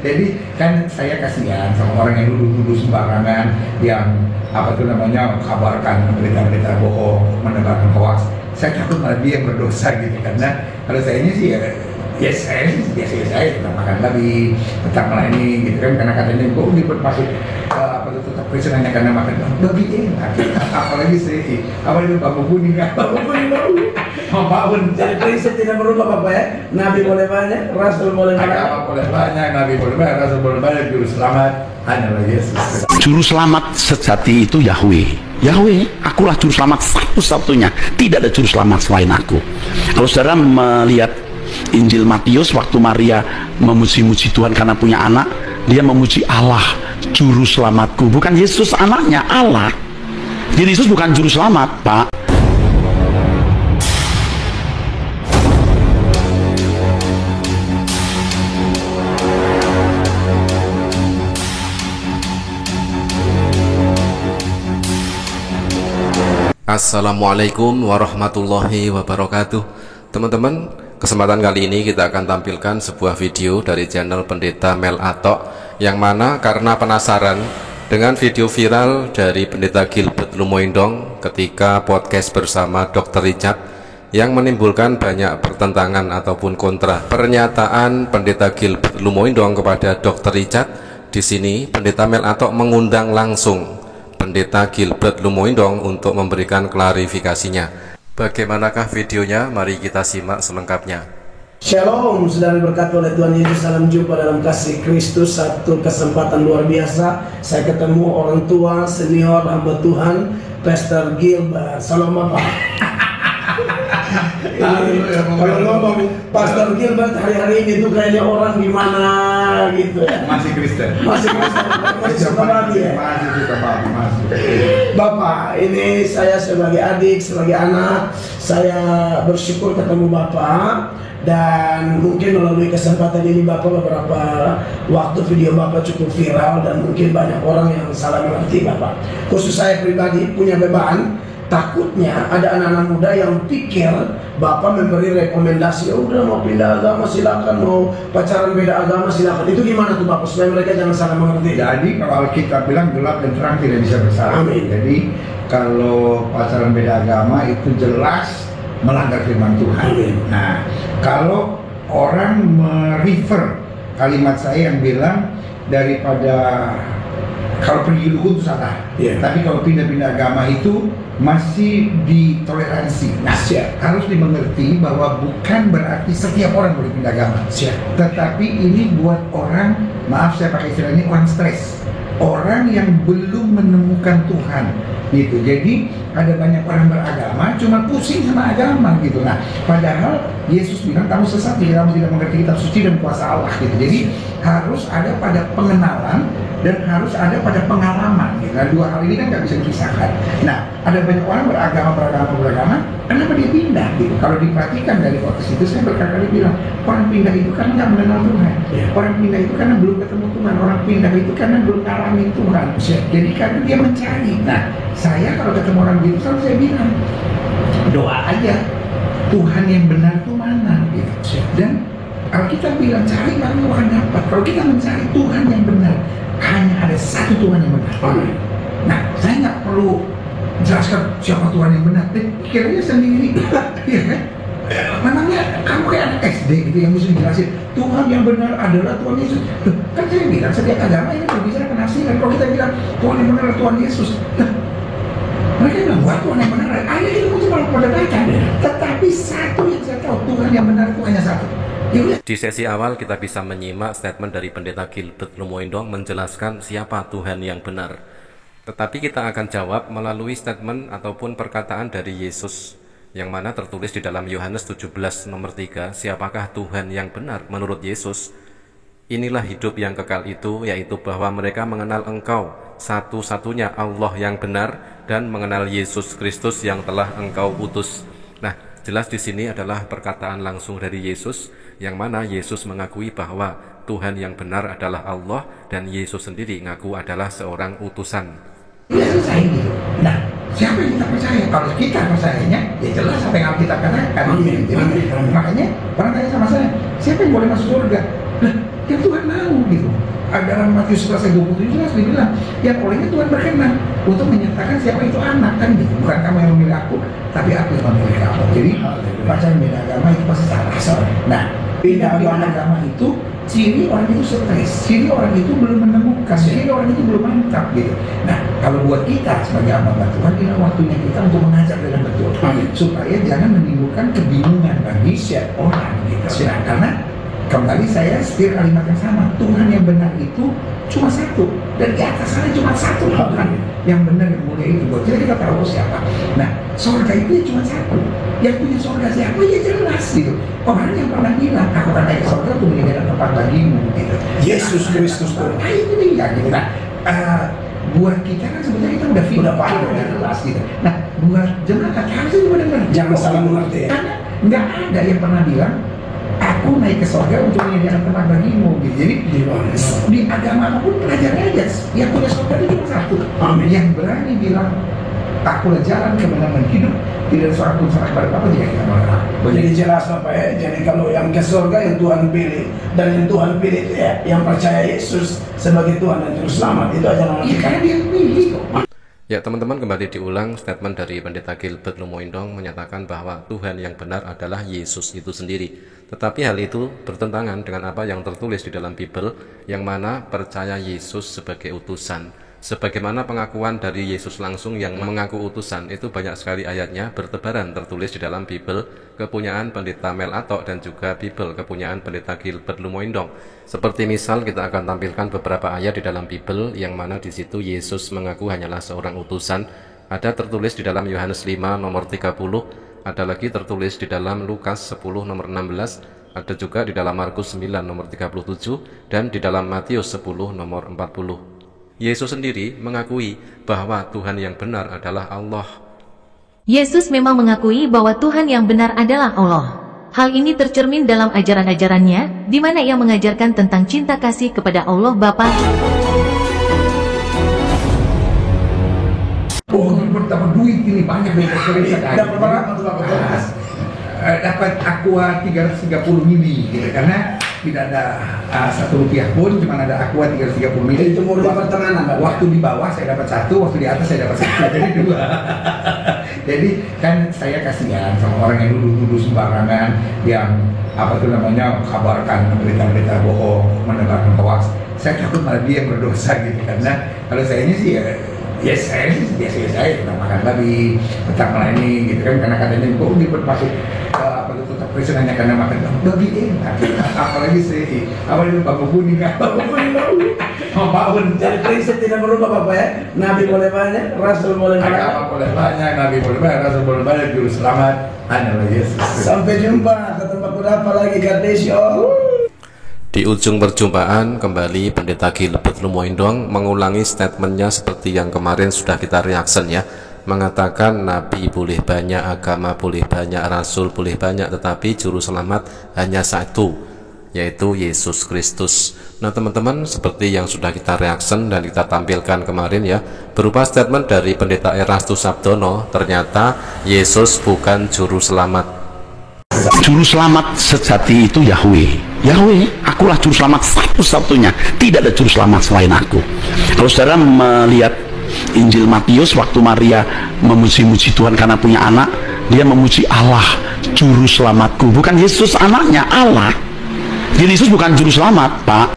Jadi kan saya kasihan sama orang yang duduk-duduk sembarangan, yang kabarkan berita-berita bohong, menebarkan hoax. Saya takut malah dia yang berdosa gitu, karena kalau saya sih ya saya biasa-biasa aja, tentang makan babi, tentang melayani gitu kan, karena katanya kok masuk tetap Kristen hanya karena makan babi enak. Apalagi saya apalagi bambu kuning mau bangun. Jadi prinsip tidak berubah Bapak ya. Nabi boleh banyak, Rasul boleh banyak. Agama boleh banyak, Nabi boleh banyak, Rasul boleh banyak, juru selamat hanyalah Yesus. Juru selamat sejati itu Yahweh. Yahweh, akulah juru selamat satu-satunya. Tidak ada juru selamat selain aku. Kalau saudara melihat Injil Matius, waktu Maria memuji-muji Tuhan karena punya anak, dia memuji Allah, juru selamatku. Bukan Yesus anaknya, Allah. Jadi Yesus bukan juru selamat, Pak. Assalamualaikum warahmatullahi wabarakatuh. Teman-teman, kesempatan kali ini kita akan tampilkan sebuah video dari channel Pendeta Mel Atok, yang mana karena penasaran dengan video viral dari Pendeta Gilbert Lumoindong ketika podcast bersama Dr. Richard yang menimbulkan banyak pertentangan ataupun kontra pernyataan Pendeta Gilbert Lumoindong kepada Dr. Richard. Di sini Pendeta Mel Atok mengundang langsung Pendeta Gilbert Lumoindong untuk memberikan klarifikasinya. Bagaimanakah videonya? Mari kita simak selengkapnya. Shalom, saudara berkati oleh Tuhan Yesus. Salam jumpa dalam kasih Kristus. Satu kesempatan luar biasa, saya ketemu orang tua senior hamba Tuhan, Pastor Gilbert. Salam Bapak. Kalau ngomong Pastor Gilbert hari-hari ini tuh kayaknya orang gimana gitu ya. Masih Kristen. Masih suka babi ya. Bapak, ini saya sebagai adik, sebagai anak, saya bersyukur ketemu Bapak. Dan mungkin melalui kesempatan ini Bapak, beberapa waktu video Bapak cukup viral dan mungkin banyak orang yang salah mengerti Bapak. Khusus saya pribadi punya beban. Takutnya ada anak-anak muda yang pikir Bapak memberi rekomendasi, udah mau pindah agama silakan, mau pacaran beda agama silakan. Itu gimana tuh Bapak supaya mereka jangan salah mengerti? Jadi kalau kita bilang gelap dan terang tidak bisa bersama. Amin. Jadi kalau pacaran beda agama itu jelas melanggar firman Tuhan. Amin. Nah, kalau orang merefer kalimat saya yang bilang daripada kalau pergi dukun itu salah, tapi kalau pindah-pindah agama itu masih ditoleransi. Nah, harus dimengerti bahwa bukan berarti setiap orang boleh pindah agama. Tetapi ini buat orang, maaf saya pakai istilah ini, orang stres, orang yang belum menemukan Tuhan gitu. Jadi ada banyak orang beragama cuma pusing sama agama gitu. Nah, padahal Yesus bilang kamu sesat jika kamu tidak mengerti kitab suci dan kuasa Allah gitu. Jadi harus ada pada pengenalan dan harus ada pada pengalaman gitu. Nah, dua hal ini kan nggak bisa dipisahkan. Nah, ada banyak orang beragama, kenapa dia pindah gitu? Kalau diperhatikan dari konteks itu, saya berkali-kali bilang orang pindah itu karena nggak mengenal Tuhan. Orang pindah itu karena belum ketemu Tuhan. Orang pindah itu karena belum ngalamin Tuhan. Jadi karena dia mencari. Nah, saya kalau ketemu orang gitu selalu saya bilang doa aja Tuhan yang benar itu mana gitu. Dan kalau kita bilang cari maka akan dapat. Kalau kita mencari Tuhan yang benar, hanya ada satu Tuhan yang benar. Nah, saya nggak perlu jelaskan siapa Tuhan yang benar, pikirnya sendiri. Iya kan? Namanya kamu kayak anak SD gitu yang mesti dijelasin Tuhan yang benar adalah Tuhan Yesus. Kan saya bilang setiap agama ini berbicara penafsiran. Kalau kita bilang Tuhan yang benar adalah Tuhan Yesus, mereka bilang buat Tuhan yang benar ayat itu mesti malah pada baca. Tetapi satu yang saya tahu, Tuhan yang benar itu hanya satu. Di sesi awal kita bisa menyimak statement dari Pendeta Gilbert Lumoindong menjelaskan siapa Tuhan yang benar. Tetapi kita akan jawab melalui statement ataupun perkataan dari Yesus, yang mana tertulis di dalam Yohanes 17 nomor 3, siapakah Tuhan yang benar menurut Yesus? Inilah hidup yang kekal itu, yaitu bahwa mereka mengenal Engkau, satu-satunya Allah yang benar, dan mengenal Yesus Kristus yang telah Engkau utus. Nah, jelas di sini adalah perkataan langsung dari Yesus, yang mana Yesus mengakui bahwa Tuhan yang benar adalah Allah, dan Yesus sendiri ngaku adalah seorang utusan. Ya selesai gitu. Nah, siapa yang kita percaya? Kalau kita percayanya, ya jelas apa yang Alkitab katakan. Makanya orang tanya sama saya, siapa yang boleh masuk surga? Nah, yang Tuhan mau gitu. dalam Matius 11:27 jelas dibilang yang olehnya Tuhan berkenan untuk menyatakan siapa itu anak, kan gitu. Bukan kamu yang memilih aku, tapi aku yang memilih kamu. Jadi pacaran beda agama itu pasti salah. Nah, pindah agama itu ciri orang itu stres, ciri orang itu belum menemukan, ciri orang itu belum mantap gitu. Nah, kalau buat kita sebagai hamba Tuhan, ini waktunya kita untuk mengajar dengan betul, supaya jangan menimbulkan kebingungan bagi orang gitu. Nah, karena kembali saya setir kalimat yang sama, Tuhan yang benar itu cuma satu, dan di atas sana cuma satu Tuhan yang benar, yang mulia itu. Buat kita tahu siapa. Nah, surga itu ya cuma satu. Yang punya surga siapa ya jelas gitu. Orang yang pernah bilang aku akan naik ke surga untuk menyediakan tempat bagimu gitu. Yesus Kristus Tuhan. Nah, itu dia gitu. Nah, buat kita kan sebenarnya kita udah paham, udah jelas gitu. Nah, buat jemaat harusnya juga dengar. Jangan salah mengerti ya. Karena nggak ada yang pernah bilang aku naik ke surga untuk menyediakan tempat bagimu gitu. Jadi di agama apapun pelajaran aja yang punya surga itu cuma satu. Amin. Yang berani bilang akulah jalan kebenaran hidup, tidak ada seorang pun sampai kepada Bapa jika kita menolak aku. Jadi jelas Bapak ya. Jadi kalau yang ke surga yang Tuhan pilih, dan yang Tuhan pilih itu ya yang percaya Yesus sebagai Tuhan dan Juru Selamat, itu aja namanya. Iya, karena dia pilih kok. Ya teman-teman, kembali diulang statement dari Pendeta Gilbert Lumoindong menyatakan bahwa Tuhan yang benar adalah Yesus itu sendiri. Tetapi hal itu bertentangan dengan apa yang tertulis di dalam Bible, yang mana percaya Yesus sebagai utusan. Sebagaimana pengakuan dari Yesus langsung yang mengaku utusan, itu banyak sekali ayatnya bertebaran tertulis di dalam Bible kepunyaan Pendeta Mel Atok dan juga Bible kepunyaan Pendeta Gilbert Lumoindong. Seperti misal kita akan tampilkan beberapa ayat di dalam Bible yang mana di situ Yesus mengaku hanyalah seorang utusan. Ada tertulis di dalam Yohanes 5 nomor 30, ada lagi tertulis di dalam Lukas 10 nomor 16, ada juga di dalam Markus 9 nomor 37, dan di dalam Matius 10 nomor 40. Yesus sendiri mengakui bahwa Tuhan yang benar adalah Allah. Yesus memang mengakui bahwa Tuhan yang benar adalah Allah. Hal ini tercermin dalam ajaran-ajarannya, di mana ia mengajarkan tentang cinta kasih kepada Allah Bapa. Oh, dapat duit ini banyak dari Korea. Dapat berapa tuh Bapak? Dapat aqua 330 mili gitu, karena tidak ada Rp1 pun, cuma ada aqua 330 mili. Itu murni pertengahan Bapak. Waktu di bawah saya dapat 1, waktu di atas saya dapat 1, jadi 2. Jadi kan saya kasihan sama orang yang dulu sembarangan, yang apa tuh namanya kabarkan berita-berita bohong, menebarkan hoax. Saya takut malah dia yang berdosa gitu, karena kalau saya ini sih ya saya sih biasa-biasa aja tentang makan babi, tentang melayani gitu kan, karena katanya kok masuk apa itu tetap presiden hanya karena makan babi enak, apalagi sih apalagi babu kuning kan, babu kuning mau Jadi prinsip tidak berubah Bapak ya. Nabi boleh banyak, Rasul boleh banyak. agama boleh banyak, Nabi boleh banyak, Rasul boleh banyak, Juru Selamat hanyalah Yesus. Sampai jumpa, ketemu apa lagi Kardesio. Di ujung perjumpaan kembali Pendeta Gilbert Lumoindong mengulangi statementnya seperti yang kemarin sudah kita reaction ya, mengatakan Nabi boleh banyak, agama boleh banyak, Rasul boleh banyak, tetapi Juru Selamat hanya satu, yaitu Yesus Kristus. Nah teman-teman, seperti yang sudah kita reaction dan kita tampilkan kemarin ya, berupa statement dari Pendeta Erastus Sabdono, ternyata Yesus bukan Juru Selamat. Juru selamat sejati itu Yahweh. Yahweh, akulah juru selamat satu-satunya. Tidak ada juru selamat selain aku. Kalau saudara melihat Injil Matius, waktu Maria memuji-muji Tuhan karena punya anak, dia memuji Allah, juru selamatku. Bukan Yesus anaknya, Allah. Jadi Yesus bukan juru selamat, Pak.